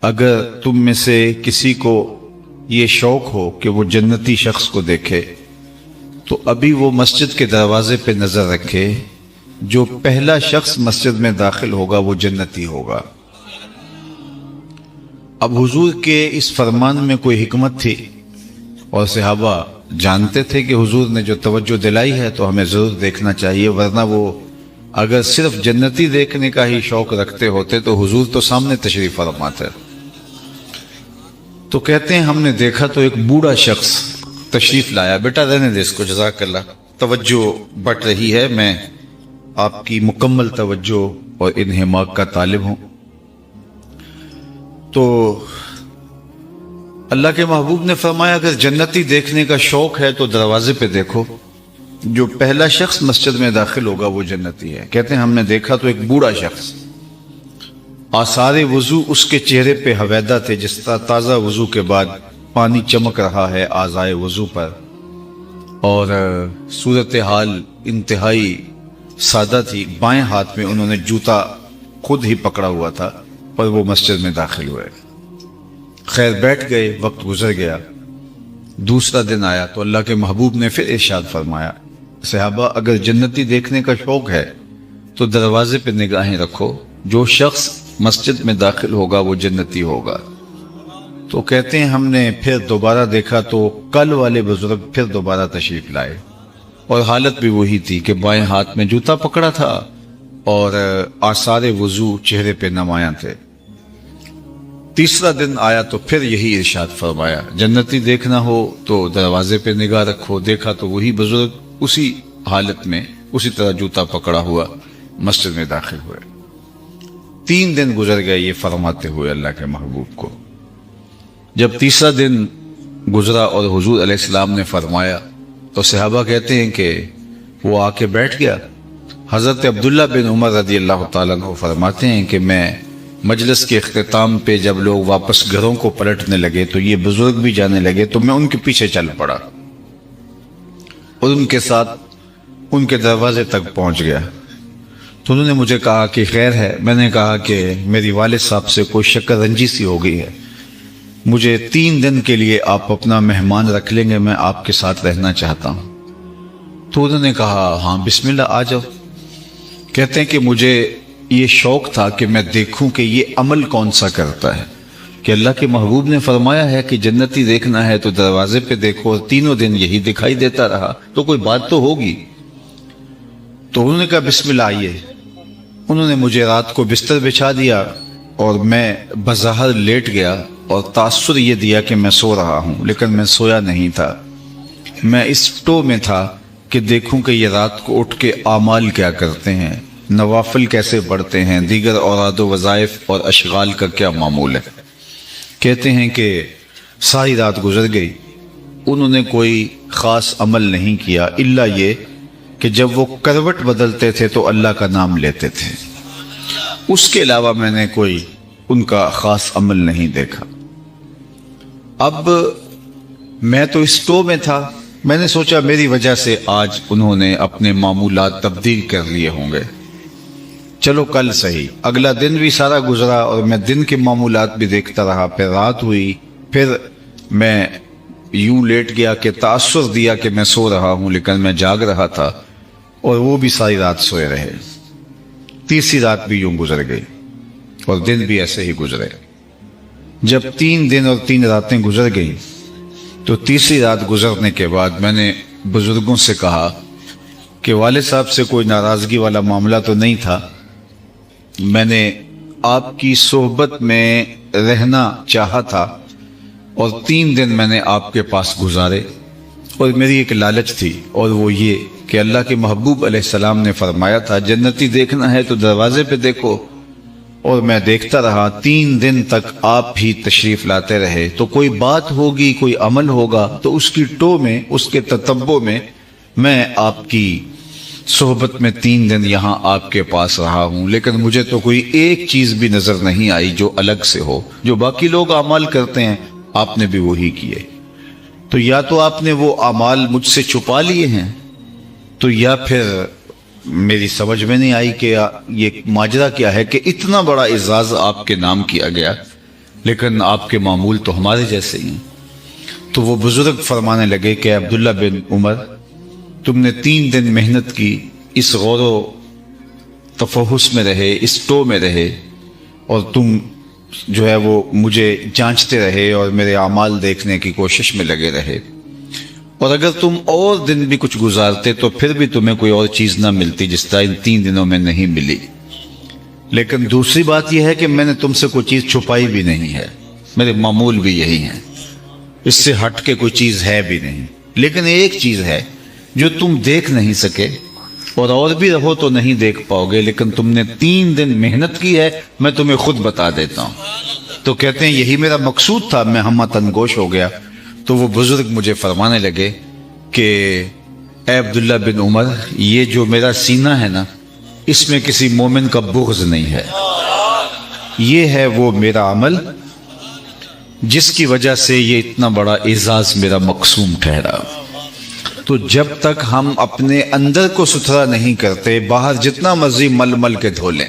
اگر تم میں سے کسی کو یہ شوق ہو کہ وہ جنتی شخص کو دیکھے تو ابھی وہ مسجد کے دروازے پہ نظر رکھے، جو پہلا شخص مسجد میں داخل ہوگا وہ جنتی ہوگا۔ اب حضور کے اس فرمان میں کوئی حکمت تھی، اور صحابہ جانتے تھے کہ حضور نے جو توجہ دلائی ہے تو ہمیں ضرور دیکھنا چاہیے، ورنہ وہ اگر صرف جنتی دیکھنے کا ہی شوق رکھتے ہوتے تو حضور تو سامنے تشریف فرماتے۔ تو کہتے ہیں ہم نے دیکھا تو ایک بوڑھا شخص تشریف لایا۔ بیٹا رہنے دے اس کو، جزاک اللہ، توجہ بٹ رہی ہے، میں آپ کی مکمل توجہ اور انہماک کا طالب ہوں۔ تو اللہ کے محبوب نے فرمایا اگر جنتی دیکھنے کا شوق ہے تو دروازے پہ دیکھو، جو پہلا شخص مسجد میں داخل ہوگا وہ جنتی ہے۔ کہتے ہیں ہم نے دیکھا تو ایک بوڑھا شخص، آثار وضو اس کے چہرے پہ حویدہ تھے، جس طرح تازہ وضو کے بعد پانی چمک رہا ہے اعضائے وضو پر، اور صورتحال انتہائی سادہ تھی۔ بائیں ہاتھ میں انہوں نے جوتا خود ہی پکڑا ہوا تھا، پر وہ مسجد میں داخل ہوئے۔ خیر بیٹھ گئے، وقت گزر گیا، دوسرا دن آیا تو اللہ کے محبوب نے پھر ارشاد فرمایا صحابہ اگر جنتی دیکھنے کا شوق ہے تو دروازے پہ نگاہیں رکھو، جو شخص مسجد میں داخل ہوگا وہ جنتی ہوگا۔ تو کہتے ہیں ہم نے پھر دوبارہ دیکھا تو کل والے بزرگ پھر دوبارہ تشریف لائے، اور حالت بھی وہی تھی کہ بائیں ہاتھ میں جوتا پکڑا تھا اور آثار وضو چہرے پہ نمایاں تھے۔ تیسرا دن آیا تو پھر یہی ارشاد فرمایا جنتی دیکھنا ہو تو دروازے پہ نگاہ رکھو۔ دیکھا تو وہی بزرگ اسی حالت میں اسی طرح جوتا پکڑا ہوا مسجد میں داخل ہوئے۔ 3 دن گزر گئے یہ فرماتے ہوئے اللہ کے محبوب کو۔ جب تیسرا دن گزرا اور حضور علیہ السلام نے فرمایا تو صحابہ کہتے ہیں کہ وہ آ کے بیٹھ گیا۔ حضرت عبداللہ بن عمر رضی اللہ تعالیٰ عنہ فرماتے ہیں کہ میں مجلس کے اختتام پہ جب لوگ واپس گھروں کو پلٹنے لگے تو یہ بزرگ بھی جانے لگے تو میں ان کے پیچھے چل پڑا اور ان کے ساتھ ان کے دروازے تک پہنچ گیا۔ تو انہوں نے مجھے کہا کہ خیر ہے۔ میں نے کہا کہ میری والد صاحب سے کوئی شکر رنجی سی ہو گئی ہے، مجھے 3 دن کے لیے آپ اپنا مہمان رکھ لیں گے، میں آپ کے ساتھ رہنا چاہتا ہوں۔ تو انہوں نے کہا ہاں بسم اللہ آ جاؤ۔ کہتے ہیں کہ مجھے یہ شوق تھا کہ میں دیکھوں کہ یہ عمل کون سا کرتا ہے، کہ اللہ کے محبوب نے فرمایا ہے کہ جنتی دیکھنا ہے تو دروازے پہ دیکھو، اور 3 دن یہی دکھائی دیتا رہا تو کوئی بات تو ہوگی۔ تو انہوں نے کہا بسم اللہ آئیے۔ انہوں نے مجھے رات کو بستر بچھا دیا اور میں بظاہر لیٹ گیا، اور تاثر یہ دیا کہ میں سو رہا ہوں، لیکن میں سویا نہیں تھا۔ میں اس ٹو میں تھا کہ دیکھوں کہ یہ رات کو اٹھ کے اعمال کیا کرتے ہیں، نوافل کیسے پڑھتے ہیں، دیگر اوراد و وظائف اور اشغال کا کیا معمول ہے۔ کہتے ہیں کہ ساری رات گزر گئی، انہوں نے کوئی خاص عمل نہیں کیا الا یہ کہ جب وہ کروٹ بدلتے تھے تو اللہ کا نام لیتے تھے۔ اس کے علاوہ میں نے کوئی ان کا خاص عمل نہیں دیکھا۔ اب میں تو اس ٹو میں تھا، میں نے سوچا میری وجہ سے آج انہوں نے اپنے معمولات تبدیل کر لیے ہوں گے، چلو کل صحیح۔ اگلا دن بھی سارا گزرا اور میں دن کے معمولات بھی دیکھتا رہا، پھر رات ہوئی، پھر میں یوں لیٹ گیا کہ تاثر دیا کہ میں سو رہا ہوں لیکن میں جاگ رہا تھا، اور وہ بھی ساری رات سوئے رہے۔ تیسری رات بھی یوں گزر گئی اور دن بھی ایسے ہی گزرے۔ جب 3 دن اور 3 راتیں گزر گئیں تو تیسری رات گزرنے کے بعد میں نے بزرگوں سے کہا کہ والد صاحب سے کوئی ناراضگی والا معاملہ تو نہیں تھا، میں نے آپ کی صحبت میں رہنا چاہا تھا اور 3 دن میں نے آپ کے پاس گزارے، اور میری ایک لالچ تھی، اور وہ یہ کہ اللہ کے محبوب علیہ السلام نے فرمایا تھا جنتی دیکھنا ہے تو دروازے پہ دیکھو، اور میں دیکھتا رہا 3 دن تک آپ ہی تشریف لاتے رہے، تو کوئی بات ہوگی، کوئی عمل ہوگا، تو اس کی ٹو میں، اس کے تتبع میں آپ کی صحبت میں 3 دن یہاں آپ کے پاس رہا ہوں، لیکن مجھے تو کوئی ایک چیز بھی نظر نہیں آئی جو الگ سے ہو، جو باقی لوگ اعمال کرتے ہیں آپ نے بھی وہی کیے۔ تو یا تو آپ نے وہ اعمال مجھ سے چھپا لیے ہیں تو یا پھر میری سمجھ میں نہیں آئی کہ یہ ماجرا کیا ہے کہ اتنا بڑا اعزاز آپ کے نام کیا گیا لیکن آپ کے معمول تو ہمارے جیسے ہی ہیں۔ تو وہ بزرگ فرمانے لگے کہ عبداللہ بن عمر، تم نے 3 دن محنت کی، اس غور و تفحص میں رہے، اس ٹو میں رہے، اور تم جو ہے وہ مجھے جانچتے رہے اور میرے اعمال دیکھنے کی کوشش میں لگے رہے، اور اگر تم اور دن بھی کچھ گزارتے تو پھر بھی تمہیں کوئی اور چیز نہ ملتی جس طرح ان 3 دنوں میں نہیں ملی۔ لیکن دوسری بات یہ ہے کہ میں نے تم سے کوئی چیز چھپائی بھی نہیں ہے، میرے معمول بھی یہی ہیں، اس سے ہٹ کے کوئی چیز ہے بھی نہیں۔ لیکن ایک چیز ہے جو تم دیکھ نہیں سکے اور بھی رہو تو نہیں دیکھ پاؤ گے، لیکن تم نے 3 دن محنت کی ہے، میں تمہیں خود بتا دیتا ہوں۔ تو کہتے ہیں یہی میرا مقصود تھا، میں ہمہ تنگوش ہو گیا۔ تو وہ بزرگ مجھے فرمانے لگے کہ اے عبداللہ بن عمر، یہ جو میرا سینہ ہے نا، اس میں کسی مومن کا بغض نہیں ہے، یہ ہے وہ میرا عمل جس کی وجہ سے یہ اتنا بڑا اعزاز میرا مقسوم ٹھہرا۔ تو جب تک ہم اپنے اندر کو ستھرا نہیں کرتے، باہر جتنا مرضی مل مل کے دھو لیں،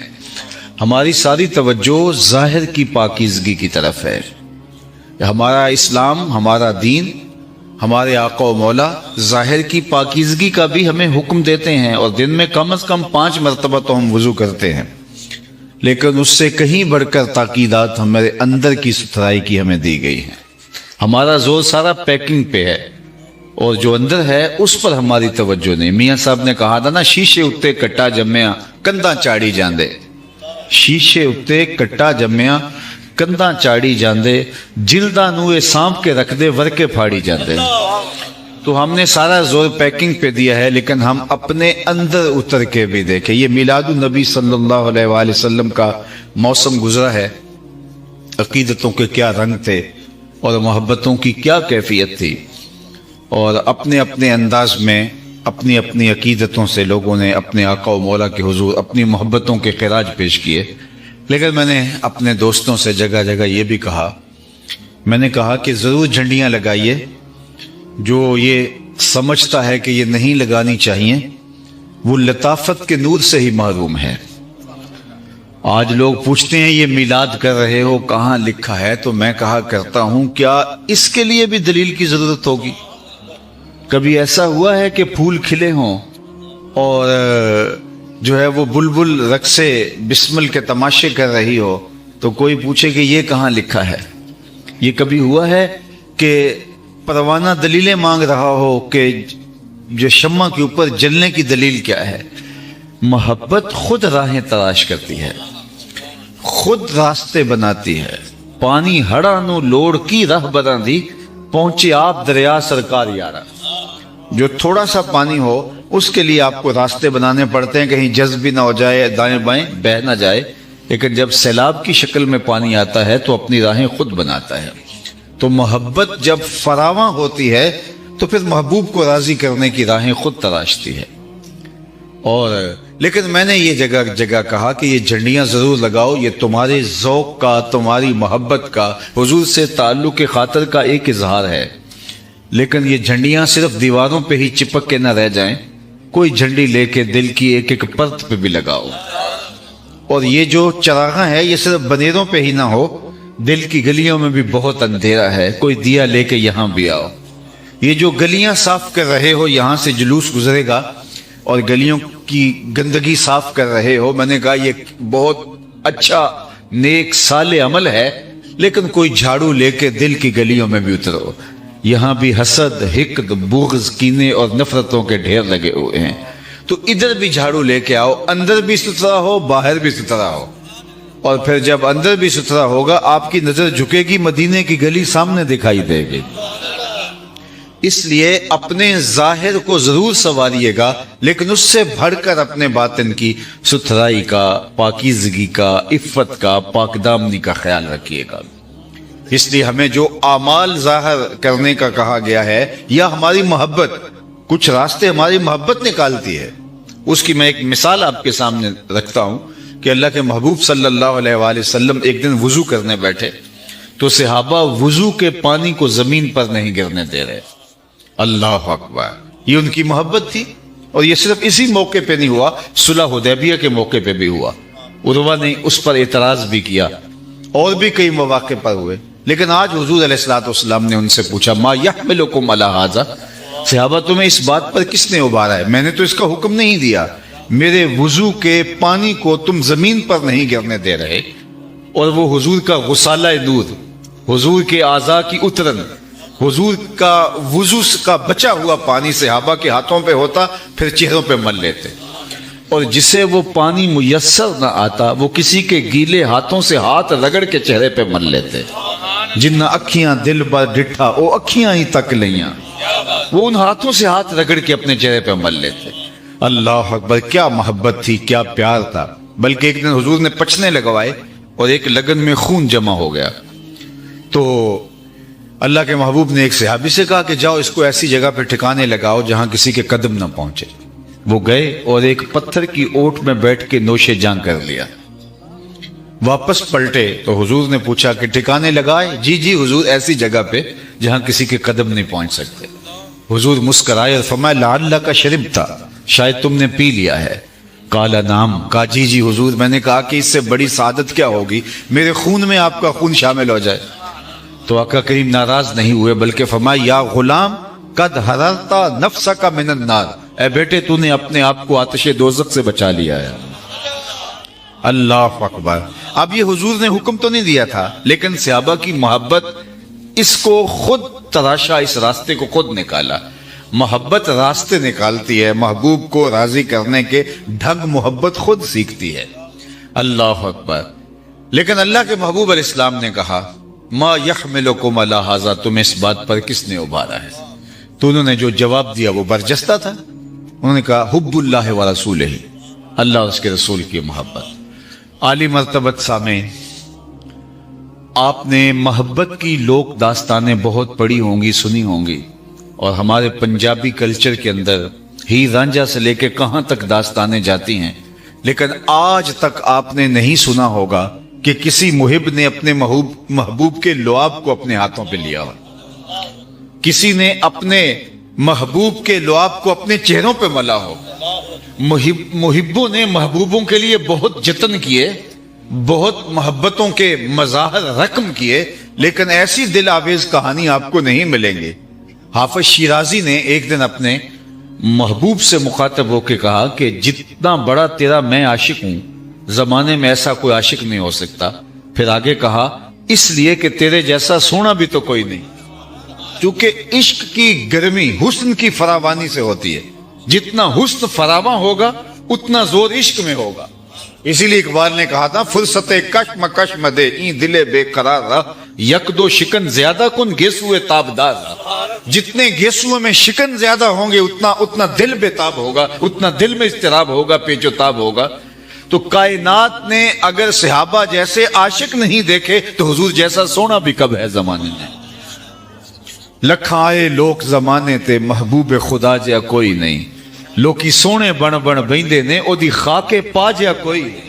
ہماری ساری توجہ ظاہر کی پاکیزگی کی طرف ہے۔ ہمارا اسلام، ہمارا دین، ہمارے آقا و مولا ظاہر کی پاکیزگی کا بھی ہمیں حکم دیتے ہیں، اور دن میں کم از کم 5 مرتبہ تو ہم وضو کرتے ہیں، لیکن اس سے کہیں بڑھ کر تاکیدات ہمارے اندر کی ستھرائی کی ہمیں دی گئی ہیں۔ ہمارا زور سارا پیکنگ پہ ہے، اور جو اندر ہے اس پر ہماری توجہ نہیں۔ میاں صاحب نے کہا تھا نا، شیشے اتے کٹا جمیا کندھاں چاڑی جاندے، شیشے اتے کٹا جمیا کندھاں چاڑی جاندے، جلداں نو اے سانپ کے رکھ دے ورکے پھاڑی جاندے۔ تو ہم نے سارا زور پیکنگ پہ دیا ہے، لیکن ہم اپنے اندر اتر کے بھی دیکھیں۔ یہ میلاد النبی صلی اللہ علیہ وآلہ وسلم کا موسم گزرا ہے، عقیدتوں کے کیا رنگ تھے اور محبتوں کی کیا کیفیت تھی، اور اپنے اپنے انداز میں اپنی اپنی عقیدتوں سے لوگوں نے اپنے آقا و مولا کے حضور اپنی محبتوں کے خراج پیش کیے۔ لیکن میں نے اپنے دوستوں سے جگہ جگہ یہ بھی کہا، میں نے کہا کہ ضرور جھنڈیاں لگائیے، جو یہ سمجھتا ہے کہ یہ نہیں لگانی چاہیے وہ لطافت کے نور سے ہی محروم ہے۔ آج لوگ پوچھتے ہیں یہ میلاد کر رہے ہو کہاں لکھا ہے، تو میں کہا کرتا ہوں کیا اس کے لیے بھی دلیل کی ضرورت ہوگی؟ کبھی ایسا ہوا ہے کہ پھول کھلے ہوں اور جو ہے وہ بلبل رقصے بسمل کے تماشے کر رہی ہو تو کوئی پوچھے کہ یہ کہاں لکھا ہے؟ یہ کبھی ہوا ہے کہ پروانہ دلیلیں مانگ رہا ہو کہ جو شمع کے اوپر جلنے کی دلیل کیا ہے؟ محبت خود راہیں تلاش کرتی ہے، خود راستے بناتی ہے۔ پانی ہڑا نو لوڑ کی راہ بنا دی، پہنچے آپ دریا سرکار یارا۔ جو تھوڑا سا پانی ہو اس کے لیے آپ کو راستے بنانے پڑتے ہیں، کہیں جذب بھی نہ ہو جائے، دائیں بائیں بہہ نہ جائے، لیکن جب سیلاب کی شکل میں پانی آتا ہے تو اپنی راہیں خود بناتا ہے۔ تو محبت جب فراواں ہوتی ہے تو پھر محبوب کو راضی کرنے کی راہیں خود تراشتی ہے۔ اور لیکن میں نے یہ جگہ جگہ کہا کہ یہ جھنڈیاں ضرور لگاؤ، یہ تمہارے ذوق کا، تمہاری محبت کا، حضور سے تعلق کے خاطر کا ایک اظہار ہے، لیکن یہ جھنڈیاں صرف دیواروں پہ ہی چپک کے نہ رہ جائیں، کوئی جھنڈی لے کے دل کی ایک ایک پرت پہ بھی لگاؤ۔ اور یہ جو چراغاں ہے یہ صرف بنیروں پہ ہی نہ ہو، دل کی گلیوں میں بھی بہت اندھیرا ہے، کوئی دیا لے کے یہاں بھی آؤ۔ یہ جو گلیاں صاف کر رہے ہو، یہاں سے جلوس گزرے گا اور گلیوں کی گندگی صاف کر رہے ہو، میں نے کہا یہ بہت اچھا نیک صالح عمل ہے، لیکن کوئی جھاڑو لے کے دل کی گلیوں میں بھی اترو، یہاں بھی حسد، حقد، بغض، کینے اور نفرتوں کے ڈھیر لگے ہوئے ہیں، تو ادھر بھی جھاڑو لے کے آؤ، اندر بھی ستھرا ہو باہر بھی ستھرا ہو۔ اور پھر جب اندر بھی ستھرا ہوگا آپ کی نظر جھکے گی، مدینے کی گلی سامنے دکھائی دے گی۔ اس لیے اپنے ظاہر کو ضرور سنواریے گا، لیکن اس سے بڑھ کر اپنے باطن کی ستھرائی کا، پاکیزگی کا، عفت کا، پاک دامنی کا خیال رکھیے گا۔ اس لیے ہمیں جو اعمال ظاہر کرنے کا کہا گیا ہے، یا ہماری محبت، کچھ راستے ہماری محبت نکالتی ہے۔ اس کی میں ایک مثال آپ کے سامنے رکھتا ہوں کہ اللہ کے محبوب صلی اللہ علیہ وآلہ وسلم ایک دن وضو کرنے بیٹھے تو صحابہ وضو کے پانی کو زمین پر نہیں گرنے دے رہے۔ اللہ اکبر، یہ ان کی محبت تھی۔ اور یہ صرف اسی موقع پہ نہیں ہوا، صلح حدیبیہ کے موقع پہ بھی ہوا، عروہ نے اس پر اعتراض بھی کیا، اور بھی کئی مواقع پر ہوئے۔ لیکن آج حضور علیہ الصلوۃ والسلام نے ان سے پوچھا ما یحملکم علی ھذا، صحابہ تمہیں اس بات پر کس نے ابھارا ہے؟ میں نے تو اس کا حکم نہیں دیا، میرے وضو کے پانی کو تم زمین پر نہیں گرنے دے رہے، اور وہ حضور کا غسالہ نور، حضور کے اعضاء کی اترن، حضور کا وضو کا بچا ہوا پانی صحابہ کے ہاتھوں پہ ہوتا، پھر چہروں پہ مل لیتے، اور جسے وہ پانی میسر نہ آتا وہ کسی کے گیلے ہاتھوں سے ہاتھ رگڑ کے چہرے پہ مل لیتے۔ جنہ اکھیاں دل بر ڈٹھا او اکھیاں ہی تک لیاں، وہ ان ہاتھوں سے ہاتھ رگڑ کے اپنے چہرے پہ مل لیتے۔ اللہ اکبر، کیا محبت تھی، کیا پیار تھا۔ بلکہ ایک دن حضور نے پچھنے لگوائے اور ایک لگن میں خون جمع ہو گیا، تو اللہ کے محبوب نے ایک صحابی سے کہا کہ جاؤ اس کو ایسی جگہ پہ ٹھکانے لگاؤ جہاں کسی کے قدم نہ پہنچے۔ وہ گئے اور ایک پتھر کی اوٹ میں بیٹھ کے نوش جاں کر لیا۔ واپس پلٹے تو حضور نے پوچھا کہ ٹھکانے لگائے؟ جی جی حضور، ایسی جگہ پہ جہاں کسی کے قدم نہیں پہنچ سکتے۔ حضور مسکرائے اور فرمایا لعلک شربت، شاید تم نے پی لیا ہے۔ قال نعم، کہا جی جی حضور، میں نے کہا کہ اس سے بڑی سعادت کیا ہوگی، میرے خون میں آپ کا خون شامل ہو جائے۔ تو آقا کریم ناراض نہیں ہوئے بلکہ فرمایا یا غلام قد حررت نفسک من النار، اے بیٹے تو نے اپنے آپ کو آتش دوزخ سے بچا لیا ہے۔ اللہ اکبر۔ اب یہ حضور نے حکم تو نہیں دیا تھا، لیکن صحابہ کی محبت اس کو خود تراشا، اس راستے کو خود نکالا۔ محبت راستے نکالتی ہے، محبوب کو راضی کرنے کے ڈھنگ محبت خود سیکھتی ہے۔ اللہ اکبر۔ لیکن اللہ کے محبوب علیہ السلام نے کہا ما یحملکم علی ھذا، تمہیں اس بات پر کس نے ابھارا ہے؟ تو انہوں نے جو جواب دیا وہ برجستہ تھا۔ انہوں نے کہا حب اللہ و رسولہ، اللہ اور اس کے رسول کی محبت۔ عالی مرتبت سامعین، آپ نے محبت کی لوک داستانیں بہت پڑھی ہوں گی، سنی ہوں گی، اور ہمارے پنجابی کلچر کے اندر ہی رانجھا سے لے کے کہاں تک داستانیں جاتی ہیں، لیکن آج تک آپ نے نہیں سنا ہوگا کہ کسی محب نے اپنے محبوب کے لعاب کو اپنے ہاتھوں پہ لیا ہو، کسی نے اپنے محبوب کے لعاب کو اپنے چہروں پہ ملا ہو۔ محبوں نے محبوبوں کے لیے بہت جتن کیے، بہت محبتوں کے مظاہر رقم کیے، لیکن ایسی دل آویز کہانی آپ کو نہیں ملیں گے۔ حافظ شیرازی نے ایک دن اپنے محبوب سے مخاطب ہو کے کہا کہ جتنا بڑا تیرا میں عاشق ہوں، زمانے میں ایسا کوئی عاشق نہیں ہو سکتا۔ پھر آگے کہا اس لیے کہ تیرے جیسا سونا بھی تو کوئی نہیں، کیونکہ عشق کی گرمی حسن کی فراوانی سے ہوتی ہے، جتنا حسن فراواں ہوگا اتنا زور عشق میں ہوگا۔ اسی لیے اقبال نے کہا تھا فرصت کشم کشم دے این دل بے قرار رہا، یک دو شکن زیادہ کن گیسوئے تابدار رہا۔ جتنے گیسوئے میں شکن زیادہ ہوں گے اتنا دل بے تاب ہوگا، اتنا دل میں اضطراب ہوگا، پیچ و تاب ہوگا۔ تو کائنات نے اگر صحابہ جیسے عاشق نہیں دیکھے تو حضور جیسا سونا بھی کب ہے زمانے میں۔ لکھاں آئے لوک زمانے تے محبوب خدا جا کوئی نہیں، لوکی سونے بن بن بیندے نے او دی خاک پا جا کوئی نہیں۔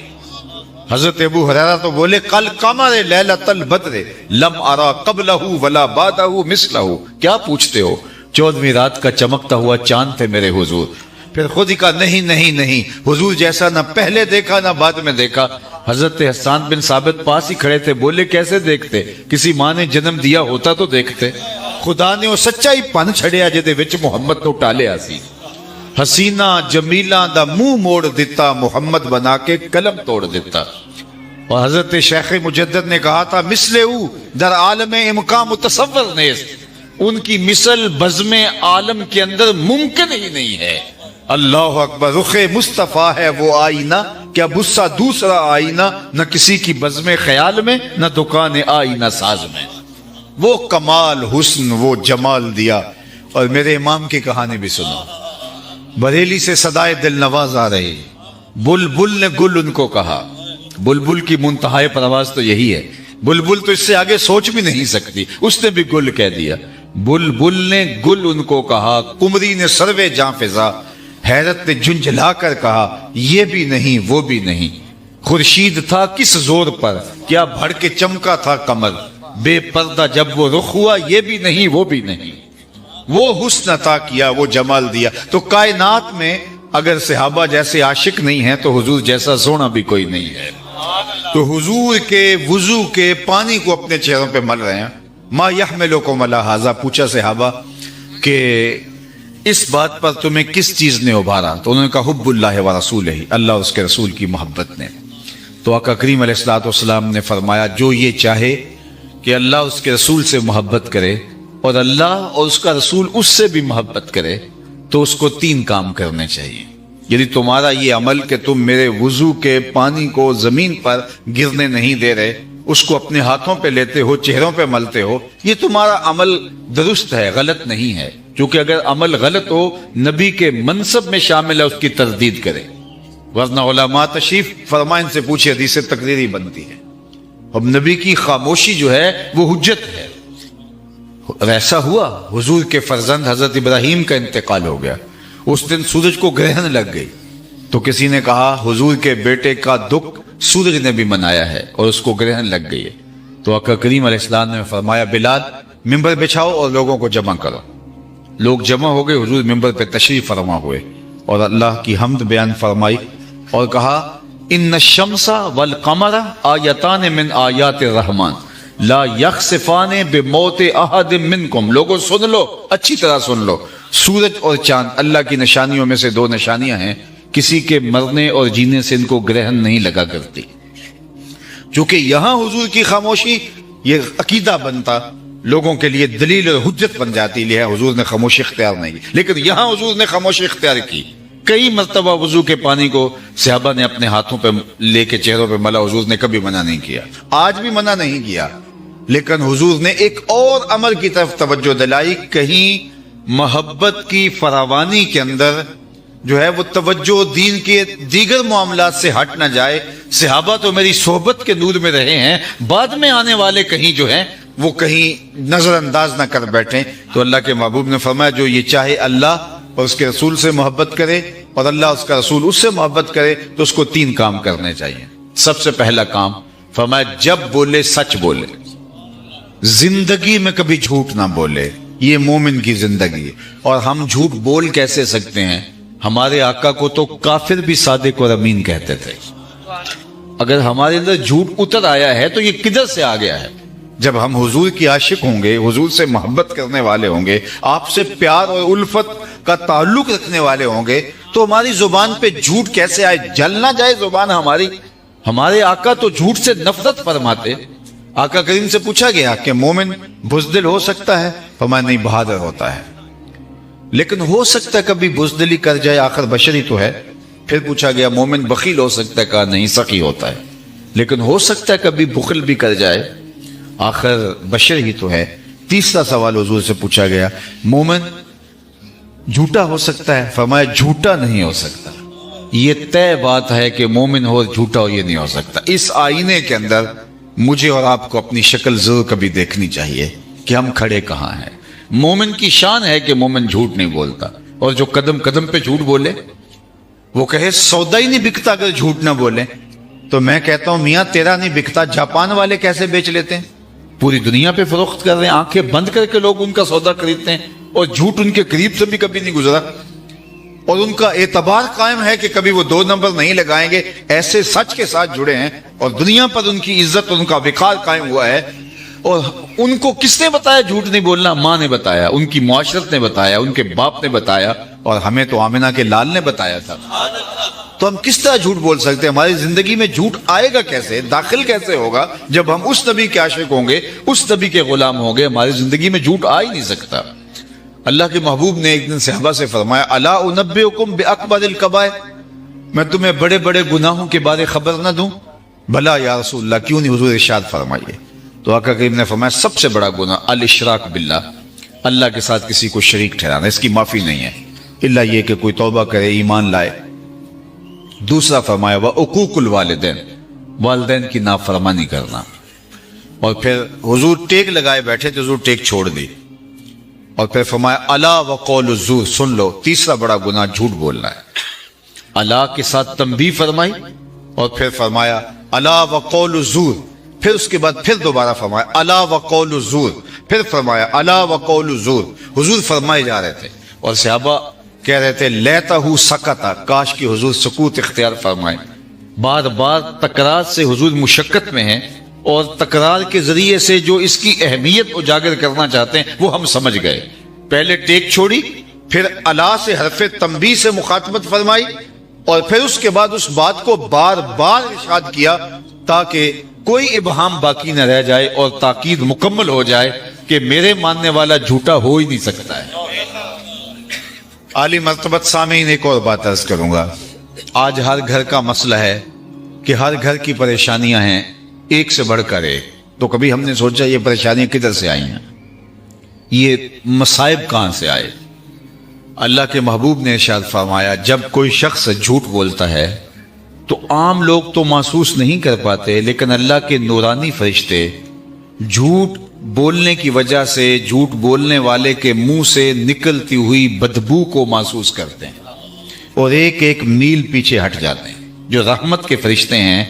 حضرت ابو ہریرہ تو بولے قل قمر لیلۃ البدر لم ارا قبلہ ولا بعدہ مثلہ، کیا پوچھتے ہو، 14ویں رات کا چمکتا ہوا چاند تھے میرے حضور۔ پھر خود ہی کہا نہیں نہیں نہیں، حضور جیسا نہ پہلے دیکھا نہ بعد میں دیکھا۔ حضرت حسان بن ثابت پاس ہی کھڑے تھے، بولے کیسے دیکھتے، کسی ماں نے جنم دیا ہوتا تو دیکھتے۔ خدا نے وہ سچائی پن چھڑیا جدے وچ محمد تو ٹالیا سی، حسینہ جمیلہ دا منہ موڑ دیتا، محمد بنا کے قلم توڑ دیتا۔ اور حضرت شیخ مجدد نے کہا تھا مثل او در عالم امکان متصور نیست، ان کی مثل بزم عالم کے اندر ممکن ہی نہیں ہے۔ اللہ اکبر۔ رخ مصطفیٰ ہے وہ آئینہ، کیا بسا دوسرا آئینہ، نہ کسی کی بزم خیال میں نہ دکان آئینہ ساز میں۔ وہ کمال حسن وہ جمال دیا۔ اور میرے امام کی کہانی بھی سنو، بریلی سے صدائے دل نواز آ رہی، بلبل نے گل ان کو کہا۔ بلبل کی منتہائے پرواز تو یہی ہے، بلبل تو اس سے آگے سوچ بھی نہیں سکتی، اس نے بھی گل کہہ دیا۔ بلبل نے گل ان کو کہا، قمری نے سروے جاں فضا، حیرت نے جھنجھلا کر کہا یہ بھی نہیں وہ بھی نہیں۔ خورشید تھا کس زور پر، کیا بھڑ کے چمکا تھا کمر، بے پردہ جب وہ رخ ہوا یہ بھی نہیں وہ بھی نہیں۔ وہ حسن عطا کیا، وہ جمال دیا۔ تو کائنات میں اگر صحابہ جیسے عاشق نہیں ہیں تو حضور جیسا سونا بھی کوئی نہیں ہے۔ تو حضور کے وضو کے پانی کو اپنے چہروں پہ مل رہے ہیں۔ ما یحملکم علی ھذا، پوچھا صحابہ کہ اس بات پر تمہیں کس چیز نے ابھارا؟ تو انہوں نے کہا حب اللہ و رسولہ، اللہ اور اس کے رسول کی محبت نے۔ تو آقا کریم علیہ الصلوۃ والسلام نے فرمایا جو یہ چاہے کہ اللہ اس کے رسول سے محبت کرے اور اللہ اور اس کا رسول اس سے بھی محبت کرے تو اس کو 3 کام کرنے چاہیے۔ یعنی تمہارا یہ عمل کہ تم میرے وضو کے پانی کو زمین پر گرنے نہیں دے رہے، اس کو اپنے ہاتھوں پہ لیتے ہو، چہروں پہ ملتے ہو، یہ تمہارا عمل درست ہے، غلط نہیں ہے۔ کیونکہ اگر عمل غلط ہو، نبی کے منصب میں شامل ہے، اس کی تردید کرے، ورنہ علماء تشریف فرمائیں سے پوچھے، حدیث تقریری بنتی ہے۔ اب نبی کی خاموشی جو ہے وہ حجت ہے۔ ایسا ہوا حضور کے فرزند حضرت ابراہیم کا انتقال ہو گیا، اس دن سورج کو گرہن لگ گئی، تو کسی نے کہا حضور کے بیٹے کا دکھ سورج نے بھی منایا ہے اور اس کو گرہن لگ گئی ہے۔ تو آقا کریم علیہ السلام نے فرمایا بلال ممبر بچھاؤ اور لوگوں کو جمع کرو۔ لوگ جمع ہو گئے، حضور ممبر پہ تشریف فرما ہوئے اور اللہ کی حمد بیان فرمائی اور کہا ان الشمس والقمر آیتان من آیات الرحمن لا یخسفان بموت احد منکم۔ لوگوں سن لو، اچھی طرح سن لو، سورج اور چاند اللہ کی نشانیوں میں سے 2 نشانیاں ہیں، کسی کے مرنے اور جینے سے ان کو گرہن نہیں لگا کرتی۔ چونکہ یہاں حضور کی خاموشی یہ عقیدہ بنتا، لوگوں کے لیے دلیل اور حجت بن جاتی، لہذا حضور نے خاموشی اختیار نہیں کی، لیکن یہاں حضور نے خاموشی اختیار کی۔ کئی مرتبہ وضو کے پانی کو صحابہ نے اپنے ہاتھوں پہ لے کے چہروں پہ ملا، حضور نے کبھی منع نہیں کیا، آج بھی منع نہیں کیا، لیکن حضور نے ایک اور امر کی طرف توجہ دلائی، کہیں محبت کی فراوانی کے اندر جو ہے وہ توجہ دین کے دیگر معاملات سے ہٹ نہ جائے۔ صحابہ تو میری صحبت کے نور میں رہے ہیں، بعد میں آنے والے کہیں جو ہیں وہ کہیں نظر انداز نہ کر بیٹھیں۔ تو اللہ کے محبوب نے فرمایا جو یہ چاہے اللہ اور اس کے رسول سے محبت کرے اور اللہ اس کا رسول اس سے محبت کرے تو اس کو 3 کام کرنے چاہیے۔ سب سے پہلا کام فرمایا جب بولے سچ بولے، زندگی میں کبھی جھوٹ نہ بولے، یہ مومن کی زندگی ہے۔ اور ہم جھوٹ بول کیسے سکتے ہیں؟ ہمارے آقا کو تو کافر بھی صادق اور امین کہتے تھے۔ اگر ہمارے اندر جھوٹ اتر آیا ہے تو یہ کدھر سے آ گیا ہے؟ جب ہم حضور کی عاشق ہوں گے، حضور سے محبت کرنے والے ہوں گے، آپ سے پیار اور الفت کا تعلق رکھنے والے ہوں گے، تو ہماری زبان پہ جھوٹ کیسے آئے؟ جل نہ جائے زبان ہماری۔ ہمارے آقا تو جھوٹ سے نفرت فرماتے۔ آقا کریم سے پوچھا گیا کہ مومن بزدل ہو سکتا ہے؟ فرمایا نہیں، بہادر ہوتا ہے۔ لیکن ہو سکتا ہے کبھی بزدلی کر جائے، آخر بشری تو ہے۔ پھر پوچھا گیا مومن بخیل ہو سکتا ہے؟ کہا نہیں، سخی ہوتا ہے۔ لیکن ہو سکتا ہے کبھی بخل بھی کر جائے، آخر بشر ہی تو ہے۔ تیسرا سوال حضور سے پوچھا گیا مومن جھوٹا ہو سکتا ہے؟ فرمایا جھوٹا نہیں ہو سکتا، یہ طے بات ہے کہ مومن ہو جھوٹا ہو یہ نہیں ہو سکتا۔ اس آئینے کے اندر مجھے اور آپ کو اپنی شکل ضرور کبھی دیکھنی چاہیے کہ ہم کھڑے کہاں ہیں۔ مومن کی شان ہے کہ مومن جھوٹ نہیں بولتا، اور جو قدم قدم پہ جھوٹ بولے، وہ کہے سودا ہی نہیں بکتا اگر جھوٹ نہ بولے، تو میں کہتا ہوں میاں تیرا نہیں بکتا، جاپان والے کیسے بیچ لیتے ہیں؟ پوری دنیا پہ فروخت کر رہے ہیں، آنکھیں بند کر کے لوگ ان کا سودا خریدتے ہیں، اور جھوٹ ان کے قریب سے بھی کبھی نہیں گزرا، اور ان کا اعتبار قائم ہے کہ کبھی وہ 2 نمبر نہیں لگائیں گے، ایسے سچ کے ساتھ جڑے ہیں، اور دنیا پر ان کی عزت اور ان کا وقار قائم ہوا ہے۔ اور ان کو کس نے بتایا جھوٹ نہیں بولنا؟ ماں نے بتایا، ان کی معاشرت نے بتایا، ان کے باپ نے بتایا، اور ہمیں تو آمنہ کے لال نے بتایا تھا۔ تو ہم کس طرح جھوٹ بول سکتے ہیں؟ ہماری زندگی میں جھوٹ آئے گا کیسے، داخل کیسے ہوگا؟ جب ہم اس نبی کے عاشق ہوں گے، اس نبی کے غلام ہوں گے، ہماری زندگی میں جھوٹ آ ہی نہیں سکتا۔ اللہ کے محبوب نے ایک دن صحابہ سے فرمایا الا انبئکم باکبر الکبائر، میں تمہیں بڑے بڑے گناہوں کے بارے خبر نہ دوں؟ بھلا یا رسول اللہ، کیوں نہیں؟ حضور ارشاد فرمائیے۔ تو آقا کریم نے فرمایا سب سے بڑا گناہ الاشراک باللہ، اللہ کے ساتھ کسی کو شریک ٹھہرانا، اس کی معافی نہیں ہے الا یہ کہ کوئی توبہ کرے، ایمان لائے۔ دوسرا فرمایا وعقوق الوالدین، والدین کی نافرمانی کرنا۔ اور پھر حضور ٹیک لگائے بیٹھے تو حضور ٹیک چھوڑ دی، اور پھر فرمایا الا وقول الزور، سن لو تیسرا بڑا گناہ جھوٹ بولنا ہے۔ الا کے ساتھ تنبیہ فرمائی، اور پھر فرمایا الا وقول الزور، پھر اس کے بعد پھر دوبارہ فرمایا الا وقول الزور، پھر فرمایا الا وقول زور، حضور فرمائے جا رہے تھے اور صحابہ کہہ رہے تھے لیتہ سکتا، کاش کہ حضور سکوت اختیار فرمائے۔ بار بار تکرار سے حضور مشقت میں ہیں اور تکرار کے ذریعے سے جو اس کی اہمیت اجاگر کرنا چاہتے ہیں وہ ہم سمجھ گئے۔ پہلے ٹیک چھوڑی، پھر الا سے حرف تنبیہ سے مخاطبت فرمائی، اور پھر اس کے بعد اس بات کو بار بار ارشاد کیا تاکہ کوئی ابہام باقی نہ رہ جائے اور تاکید مکمل ہو جائے کہ میرے ماننے والا جھوٹا ہو ہی نہیں سکتا ہے۔ عالی مرتبت سامعین، ایک اور بات عرض کروں گا۔ آج ہر گھر کا مسئلہ ہے کہ ہر گھر کی پریشانیاں ہیں ایک سے بڑھ کر ایک، تو کبھی ہم نے سوچا یہ پریشانیاں کدھر سے آئی ہیں، یہ مصائب کہاں سے آئے؟ اللہ کے محبوب نے ارشاد فرمایا جب کوئی شخص جھوٹ بولتا ہے تو عام لوگ تو محسوس نہیں کر پاتے، لیکن اللہ کے نورانی فرشتے جھوٹ بولنے کی وجہ سے جھوٹ بولنے والے کے منہ سے نکلتی ہوئی بدبو کو محسوس کرتے ہیں اور ایک ایک میل پیچھے ہٹ جاتے ہیں۔ جو رحمت کے فرشتے ہیں،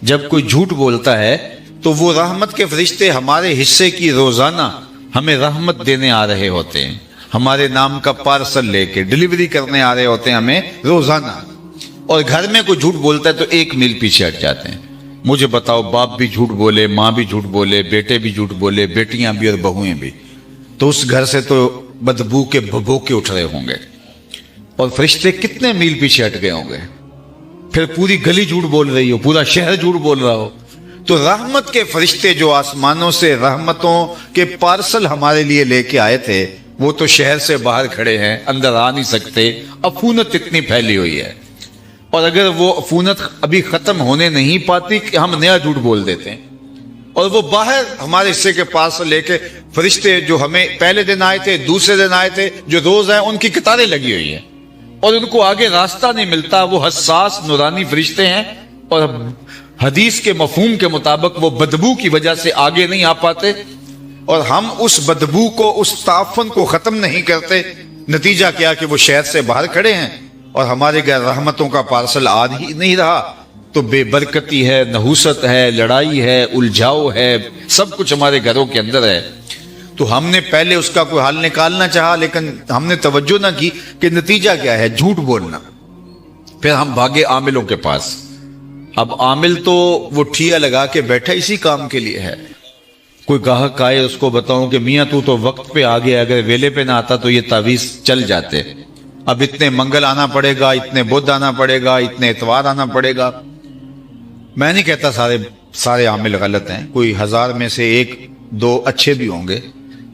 جب کوئی جھوٹ بولتا ہے تو وہ رحمت کے فرشتے ہمارے حصے کی روزانہ ہمیں رحمت دینے آ رہے ہوتے ہیں، ہمارے نام کا پارسل لے کے ڈیلیوری کرنے آ رہے ہوتے ہیں ہمیں روزانہ، اور گھر میں کوئی جھوٹ بولتا ہے تو ایک میل پیچھے ہٹ جاتے ہیں۔ مجھے بتاؤ، باپ بھی جھوٹ بولے، ماں بھی جھوٹ بولے، بیٹے بھی جھوٹ بولے، بیٹیاں بھی اور بہویں بھی، تو اس گھر سے تو بدبو کے بھبوکے اٹھ رہے ہوں گے، اور فرشتے کتنے میل پیچھے ہٹ گئے ہوں گے۔ پھر پوری گلی جھوٹ بول رہی ہو، پورا شہر جھوٹ بول رہا ہو، تو رحمت کے فرشتے جو آسمانوں سے رحمتوں کے پارسل ہمارے لیے لے کے آئے تھے وہ تو شہر سے باہر کھڑے ہیں، اندر آ نہیں سکتے، عفونت اتنی پھیلی ہوئی ہے، اور اگر وہ عفونت ابھی ختم ہونے نہیں پاتی کہ ہم نیا جھوٹ بول دیتے ہیں، اور وہ باہر ہمارے حصے کے پارسل لے کے فرشتے جو ہمیں پہلے دن آئے تھے، دوسرے دن آئے تھے، جو روز آئے، ان کی قطاریں لگی ہوئی ہیں اور ان کو آگے راستہ نہیں ملتا۔ وہ حساس نورانی فرشتے ہیں اور حدیث کے مفہوم کے مطابق وہ بدبو کی وجہ سے آگے نہیں آ پاتے، اور ہم اس بدبو کو، اس تعفن کو ختم نہیں کرتے۔ نتیجہ کیا کہ وہ شہر سے باہر کھڑے ہیں اور ہمارے گھر رحمتوں کا پارسل آ ہی نہیں رہا، تو بے برکتی ہے، نحوست ہے، لڑائی ہے، الجھاؤ ہے، سب کچھ ہمارے گھروں کے اندر ہے۔ تو ہم نے پہلے اس کا کوئی حل نکالنا چاہا، لیکن ہم نے توجہ نہ کی کہ نتیجہ کیا ہے، جھوٹ بولنا۔ پھر ہم بھاگے عاملوں کے پاس۔ اب عامل تو وہ ٹھیا لگا کے بیٹھا اسی کام کے لیے ہے۔ کوئی گاہک آئے، اس کو بتاؤں کہ میاں تو وقت پہ آ گیا، اگر ویلے پہ نہ آتا تو یہ تعویذ چل جاتے، اب اتنے منگل آنا پڑے گا، اتنے بدھ آنا پڑے گا، اتنے اتوار آنا پڑے گا۔ میں نہیں کہتا سارے عامل غلط ہیں، کوئی 1000 میں سے 1-2 اچھے بھی ہوں گے،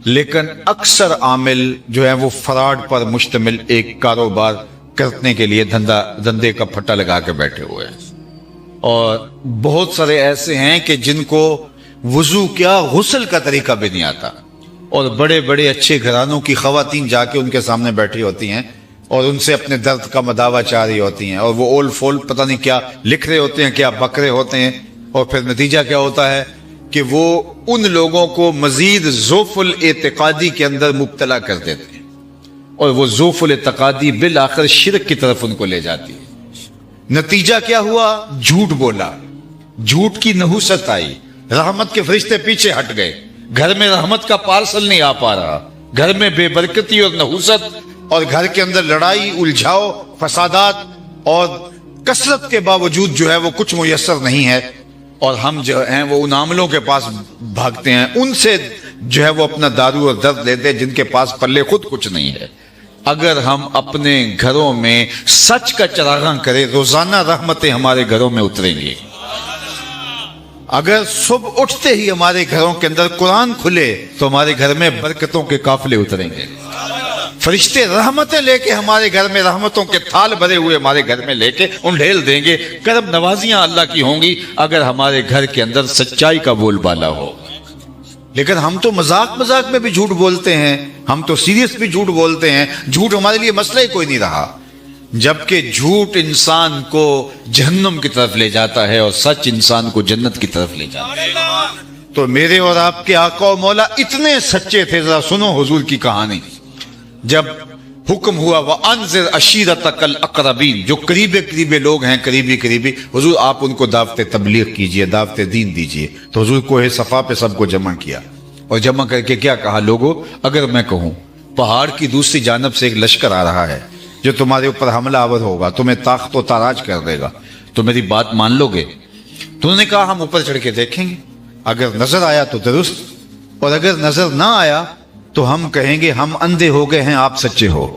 لیکن اکثر عامل جو ہے وہ فراڈ پر مشتمل ایک کاروبار کرنے کے لیے دھندے کا پھٹا لگا کے بیٹھے ہوئے ہیں، اور بہت سارے ایسے ہیں کہ جن کو وضو کیا غسل کا طریقہ بھی نہیں آتا، اور بڑے بڑے اچھے گھرانوں کی خواتین جا کے ان کے سامنے بیٹھی ہوتی ہیں اور ان سے اپنے درد کا مداوع چاہ رہی ہوتی ہیں، اور وہ اول فول پتہ نہیں کیا لکھ رہے ہوتے ہیں، کیا بک رہے ہوتے ہیں، اور پھر نتیجہ کیا ہوتا ہے کہ وہ ان لوگوں کو مزید ضعف الاعتقادی کے اندر مبتلا کر دیتے ہیں، اور وہ ضعف الاعتقادی بالآخر شرک کی طرف ان کو لے جاتی ہے۔ نتیجہ کیا ہوا؟ جھوٹ بولا، جھوٹ کی نحوست آئی، رحمت کے فرشتے پیچھے ہٹ گئے، گھر میں رحمت کا پارسل نہیں آ پا رہا، گھر میں بے برکتی اور نحوست، اور گھر کے اندر لڑائی، الجھاؤ، فسادات، اور کثرت کے باوجود جو ہے وہ کچھ میسر نہیں ہے، اور ہم جو ہیں وہ ان عاملوں کے پاس بھاگتے ہیں، ان سے جو ہے وہ اپنا دارو اور درد لیتے ہیں جن کے پاس پلے خود کچھ نہیں ہے۔ اگر ہم اپنے گھروں میں سچ کا چراغاں کریں، روزانہ رحمتیں ہمارے گھروں میں اتریں گی۔ اگر صبح اٹھتے ہی ہمارے گھروں کے اندر قرآن کھلے تو ہمارے گھر میں برکتوں کے قافلے اتریں گے، فرشتے رحمتیں لے کے ہمارے گھر میں، رحمتوں کے تھال بھرے ہوئے ہمارے گھر میں لے کے انڈھیل دیں گے، کرم نوازیاں اللہ کی ہوں گی اگر ہمارے گھر کے اندر سچائی کا بول بالا ہو۔ لیکن ہم تو مذاق میں بھی جھوٹ بولتے ہیں، ہم تو سیریس بھی جھوٹ بولتے ہیں، جھوٹ ہمارے لیے مسئلہ ہی کوئی نہیں رہا، جبکہ جھوٹ انسان کو جہنم کی طرف لے جاتا ہے اور سچ انسان کو جنت کی طرف لے جاتا ہے۔ تو میرے اور آپ کے آقا و مولا اتنے سچے تھے، ذرا سنو حضور کی کہانی۔ جب حکم ہوا وَأَنذِرْ عَشِيرَتَكَ الْأَقْرَبِينَ، جو قریبے لوگ ہیں، قریبی، حضور آپ ان کو دعوت تبلیغ کیجئے، دعوت دین دیجئے، تو حضور کوہ صفا پہ سب کو جمع کیا، اور جمع کر کے کیا کہا, لوگوں اگر میں کہوں پہاڑ کی دوسری جانب سے ایک لشکر آ رہا ہے جو تمہارے اوپر حملہ آور ہوگا, تمہیں طاقت و تاراج کر دے گا, تو میری بات مان لو گے؟ تو انہوں نے کہا ہم اوپر چڑھ کے دیکھیں گے, اگر نظر آیا تو درست, اور اگر نظر نہ آیا تو ہم کہیں گے ہم اندھے ہو گئے ہیں, آپ سچے ہو,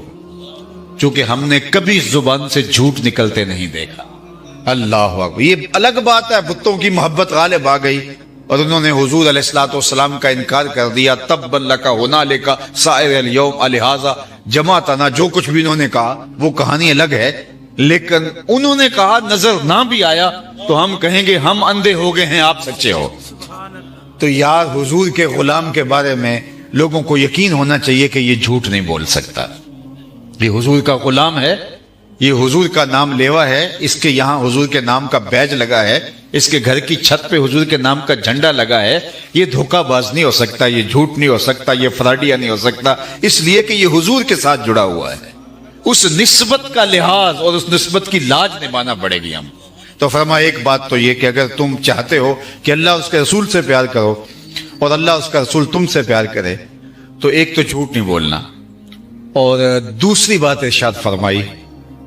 چونکہ ہم نے کبھی زبان سے جھوٹ نکلتے نہیں دیکھا. اللہ اکبر. یہ الگ بات ہے, بتوں کی محبت غالب آ گئی اور انہوں نے حضور علیہ الصلوۃ والسلام کا انکار کر دیا. تب لک ہنالک سائر الیوم لہذا جمعتنا, جو کچھ بھی انہوں نے کہا وہ کہانی الگ ہے, لیکن انہوں نے کہا نظر نہ بھی آیا تو ہم کہیں گے ہم اندھے ہو گئے ہیں, آپ سچے ہو. تو یار حضور کے غلام کے بارے میں لوگوں کو یقین ہونا چاہیے کہ یہ جھوٹ نہیں بول سکتا. یہ حضور کا غلام ہے, یہ حضور کا نام لیوا ہے, اس کے یہاں حضور کے نام کا بیج لگا ہے, اس کے گھر کی چھت پہ حضور کے نام کا جھنڈا لگا ہے. یہ دھوکہ باز نہیں ہو سکتا, یہ جھوٹ نہیں ہو سکتا, یہ فراڈیا نہیں ہو سکتا, اس لیے کہ یہ حضور کے ساتھ جڑا ہوا ہے. اس نسبت کا لحاظ اور اس نسبت کی لاج نبھانا پڑے گی ہم. تو فرمایا ایک بات تو یہ کہ اگر تم چاہتے ہو کہ اللہ اس کے رسول سے پیار کرو اور اللہ اس کا رسول تم سے پیار کرے, تو ایک تو جھوٹ نہیں بولنا, اور دوسری بات ارشاد فرمائی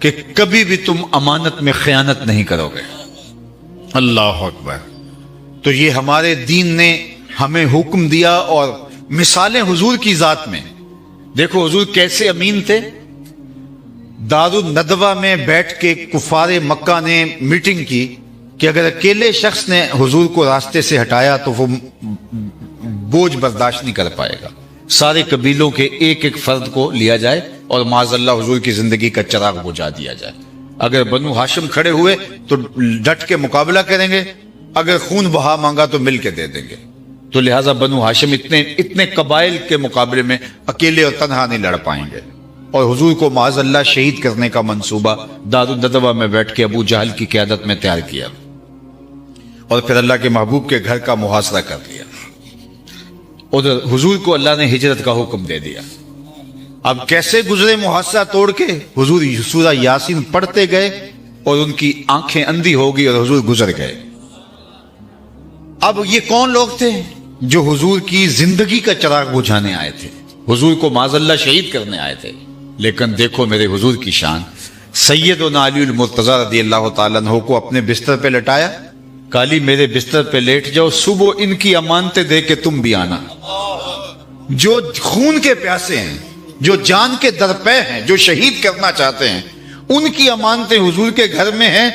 کہ کبھی بھی تم امانت میں خیانت نہیں کرو گے. اللہ اکبر. تو یہ ہمارے دین نے ہمیں حکم دیا, اور مثالیں حضور کی ذات میں دیکھو حضور کیسے امین تھے. دارالندوہ میں بیٹھ کے کفار مکہ نے میٹنگ کی کہ اگر اکیلے شخص نے حضور کو راستے سے ہٹایا تو وہ بوجھ برداشت نہیں کر پائے گا, سارے قبیلوں کے ایک ایک فرد کو لیا جائے اور معاذ اللہ حضور کی زندگی کا چراغ بجھا دیا جائے. اگر بنو ہاشم کھڑے ہوئے تو ڈٹ کے مقابلہ کریں گے, اگر خون بہا مانگا تو مل کے دے دیں گے. تو لہٰذا بنو ہاشم اتنے قبائل کے مقابلے میں اکیلے اور تنہا نہیں لڑ پائیں گے. اور حضور کو معاذ اللہ شہید کرنے کا منصوبہ دارالندوہ میں بیٹھ کے ابو جہل کی قیادت میں تیار کیا, اور پھر اللہ کے محبوب کے گھر کا محاصرہ کر لیا. ادھر حضور کو اللہ نے ہجرت کا حکم دے دیا. اب کیسے گزرے محاصرہ توڑ کے؟ حضور سورہ یاسین پڑھتے گئے اور ان کی آنکھیں اندھی ہو گئی اور حضور گزر گئے. اب یہ کون لوگ تھے؟ جو حضور کی زندگی کا چراغ بجھانے آئے تھے, حضور کو معاذ اللہ شہید کرنے آئے تھے. لیکن دیکھو میرے حضور کی شان. سیدنا علی المرتضی رضی اللہ تعالیٰ عنہ کو اپنے بستر پہ لٹایا, کالی میرے بستر پہ لیٹ جاؤ, صبح ان کی امانتیں دے کے تم بھی آنا. جو خون کے پیاسے ہیں, جو جان کے درپے ہیں, جو شہید کرنا چاہتے ہیں, ان کی امانتیں حضور کے گھر میں ہیں,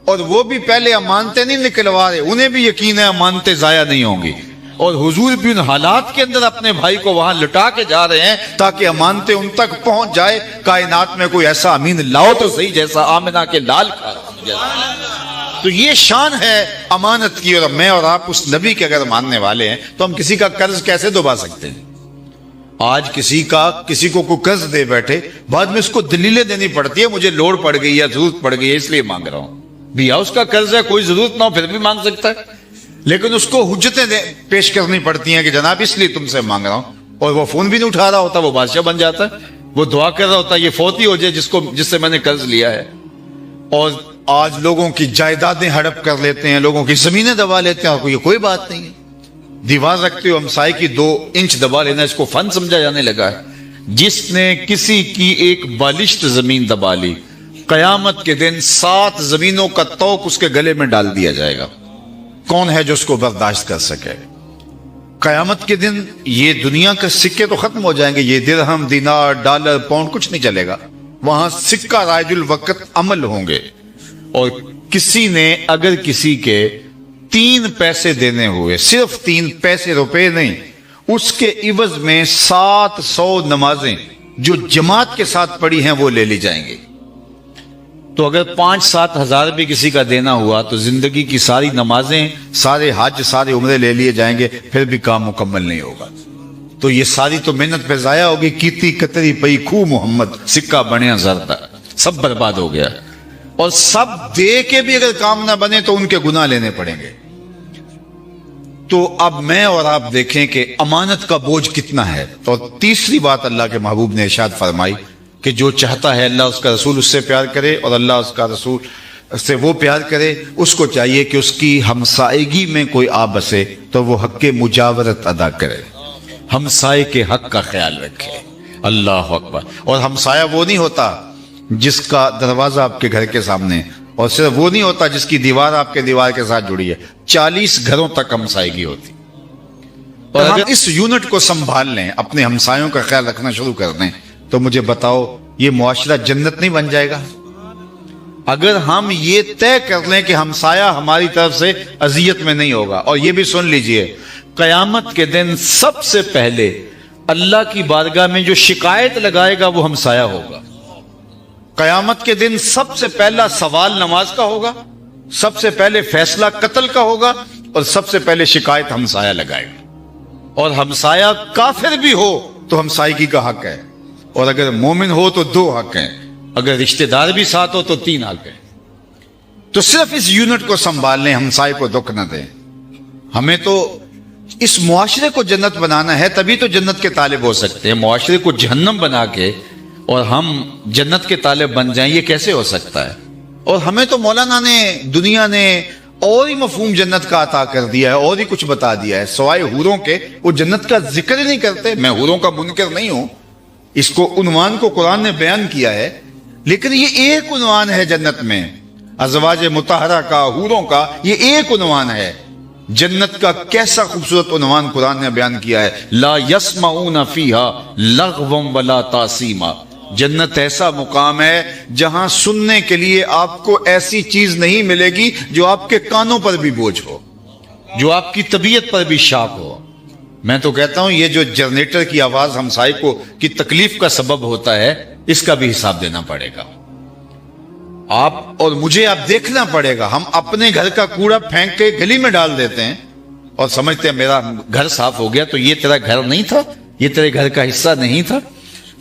اور وہ بھی پہلے امانتیں نہیں نکلوا رہے, انہیں بھی یقین ہے امانتیں ضائع نہیں ہوں گی, اور حضور بھی ان حالات کے اندر اپنے بھائی کو وہاں لٹا کے جا رہے ہیں تاکہ امانتیں ان تک پہنچ جائے. کائنات میں کوئی ایسا امین لاؤ تو صحیح جیسا آمنہ کے لال کھا. تو یہ شان ہے امانت کی, اور میں اور آپ اس نبی کے اگر ماننے والے ہیں تو ہم کسی کا قرض کیسے دبا سکتے ہیں؟ آج کسی کو کوئی قرض دے بیٹھے, بعد میں اس کو دلیلیں دینی پڑتی ہے, مجھے لوڑ پڑ گئی یا ضرورت پڑ گئی ہے اس لیے مانگ رہا ہوں. بھیا اس کا قرض ہے, کوئی ضرورت نہ ہو پھر بھی مانگ سکتا ہے, لیکن اس کو حجتیں پیش کرنی پڑتی ہیں کہ جناب اس لیے تم سے مانگ رہا ہوں. اور وہ فون بھی نہیں اٹھا رہا ہوتا, وہ بادشاہ بن جاتا ہے, وہ دعا کر رہا ہوتا ہے یہ فوت ہی ہو جائے جس سے میں نے قرض لیا ہے. اور آج لوگوں کی جائیدادیں ہڑپ کر لیتے ہیں, لوگوں کی زمینیں دبا لیتے ہیں, اور کوئی بات نہیں ہے. دیوار رکھتے ہو ہمسائے کی 2 انچ دبا لینا, اس کو فن سمجھا جانے لگا ہے. جس نے کسی کی ایک بالشت زمین دبا لی, قیامت کے دن 7 زمینوں کا توق اس کے گلے میں ڈال دیا جائے گا. کون ہے جو اس کو برداشت کر سکے؟ قیامت کے دن یہ دنیا کے سکے تو ختم ہو جائیں گے, یہ درہم, دینار, ڈالر, پاؤنڈ کچھ نہیں چلے گا. وہاں سکہ رائج الوقت عمل ہوں گے, اور کسی نے اگر کسی کے 3 پیسے دینے ہوئے, صرف 3 پیسے روپے نہیں, اس کے عوض میں 700 نمازیں جو جماعت کے ساتھ پڑھی ہیں وہ لے لی جائیں گے. تو اگر 5-7 ہزار بھی کسی کا دینا ہوا تو زندگی کی ساری نمازیں, سارے حج, سارے عمرے لے لیے جائیں گے, پھر بھی کام مکمل نہیں ہوگا. تو یہ ساری تو محنت پہ ضائع ہوگی. کیتی کتری پئی خو محمد, سکہ بنیا زردہ, سب برباد ہو گیا. اور سب دے کے بھی اگر کام نہ بنے تو ان کے گناہ لینے پڑیں گے. تو اب میں اور آپ دیکھیں کہ امانت کا بوجھ کتنا ہے. اور تیسری بات اللہ کے محبوب نے ارشاد فرمائی کہ جو چاہتا ہے اللہ اس کا رسول اس سے پیار کرے, اور اللہ اس کا رسول سے وہ پیار کرے, اس کو چاہیے کہ اس کی ہمسائیگی میں کوئی آ بسے تو وہ حق مجاورت ادا کرے. ہمسائے کے حق کا خیال رکھے۔ اللہ اکبر۔ اور ہمسایہ وہ نہیں ہوتا جس کا دروازہ آپ کے گھر کے سامنے، اور صرف وہ نہیں ہوتا جس کی دیوار آپ کے دیوار کے ساتھ جڑی ہے، 40 گھروں تک ہمسائیگی ہوتی۔ اور اگر اس یونٹ کو سنبھال لیں، اپنے ہمسایوں کا خیال رکھنا شروع کر دیں، تو مجھے بتاؤ یہ معاشرہ جنت نہیں بن جائے گا؟ اگر ہم یہ طے کر لیں کہ ہمسایہ ہماری طرف سے اذیت میں نہیں ہوگا، اور یہ بھی سن لیجئے، قیامت کے دن سب سے پہلے اللہ کی بارگاہ میں جو شکایت لگائے گا وہ ہمسایہ ہوگا۔ قیامت کے دن سب سے پہلا سوال نماز کا ہوگا، سب سے پہلے فیصلہ قتل کا ہوگا، اور سب سے پہلے شکایت ہمسایہ لگائے گا۔ اور ہمسایہ کافر بھی ہو تو ہمسائیگی کا حق ہے، اور اگر مومن ہو تو 2 حق ہیں، اگر رشتہ دار بھی ساتھ ہو تو 3 حق ہیں۔ تو صرف اس یونٹ کو سنبھال لیں، ہمسائے کو دکھ نہ دیں۔ ہمیں تو اس معاشرے کو جنت بنانا ہے، تبھی تو جنت کے طالب ہو سکتے ہیں۔ معاشرے کو جہنم بنا کے اور ہم جنت کے طالب بن جائیں، یہ کیسے ہو سکتا ہے؟ اور ہمیں تو مولانا نے، دنیا نے اور ہی مفہوم جنت کا عطا کر دیا ہے، اور ہی کچھ بتا دیا ہے سوائے حوروں کے۔ وہ جنت کا ذکر ہی نہیں کرتے۔ میں حوروں کا منکر نہیں ہوں، اس کو عنوان کو قرآن نے بیان کیا ہے، لیکن یہ ایک عنوان ہے جنت میں، ازواج مطہرہ کا، حوروں کا، یہ ایک عنوان ہے۔ جنت کا کیسا خوبصورت عنوان قرآن نے بیان کیا ہے، لا یسمعون فیہا لغوا ولا تاثیما۔ جنت ایسا مقام ہے جہاں سننے کے لیے آپ کو ایسی چیز نہیں ملے گی جو آپ کے کانوں پر بھی بوجھ ہو، جو آپ کی طبیعت پر بھی شاق ہو۔ میں تو کہتا ہوں یہ جو جنریٹر کی آواز ہمسائے کو کی تکلیف کا سبب ہوتا ہے، اس کا بھی حساب دینا پڑے گا۔ آپ اور مجھے اب دیکھنا پڑے گا۔ ہم اپنے گھر کا کوڑا پھینک کے گلی میں ڈال دیتے ہیں اور سمجھتے ہیں میرا گھر صاف ہو گیا، تو یہ تیرا گھر نہیں تھا، یہ تیرے گھر کا حصہ نہیں تھا۔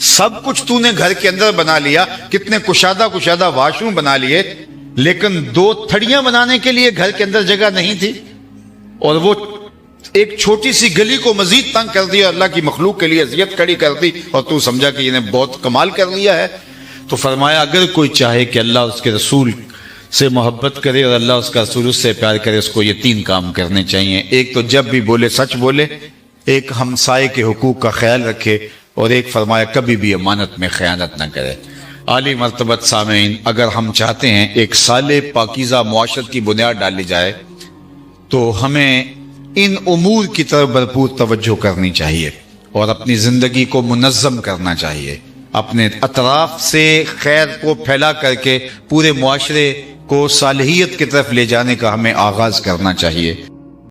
سب کچھ تو نے گھر کے اندر بنا لیا، کتنے کشادہ واش روم بنا لیے، لیکن 2 تھڑیاں بنانے کے لیے گھر کے اندر جگہ نہیں تھی، اور وہ ایک چھوٹی سی گلی کو مزید تنگ کر دیا، اللہ کی مخلوق کے لیے اذیت کھڑی کر دی، اور تو سمجھا کہ انہیں بہت کمال کر لیا ہے۔ تو فرمایا اگر کوئی چاہے کہ اللہ اس کے رسول سے محبت کرے اور اللہ اس کا رسول اس سے پیار کرے، اس کو یہ 3 کام کرنے چاہیے۔ ایک تو جب بھی بولے سچ بولے، ایک ہمسائے کے حقوق کا خیال رکھے، اور ایک فرمایا کبھی بھی امانت میں خیانت نہ کرے۔ عالی مرتبت سامعین، اگر ہم چاہتے ہیں ایک صالح پاکیزہ معاشرت کی بنیاد ڈالی جائے، تو ہمیں ان امور کی طرف بھرپور توجہ کرنی چاہیے، اور اپنی زندگی کو منظم کرنا چاہیے، اپنے اطراف سے خیر کو پھیلا کر کے پورے معاشرے کو صالحیت کی طرف لے جانے کا ہمیں آغاز کرنا چاہیے۔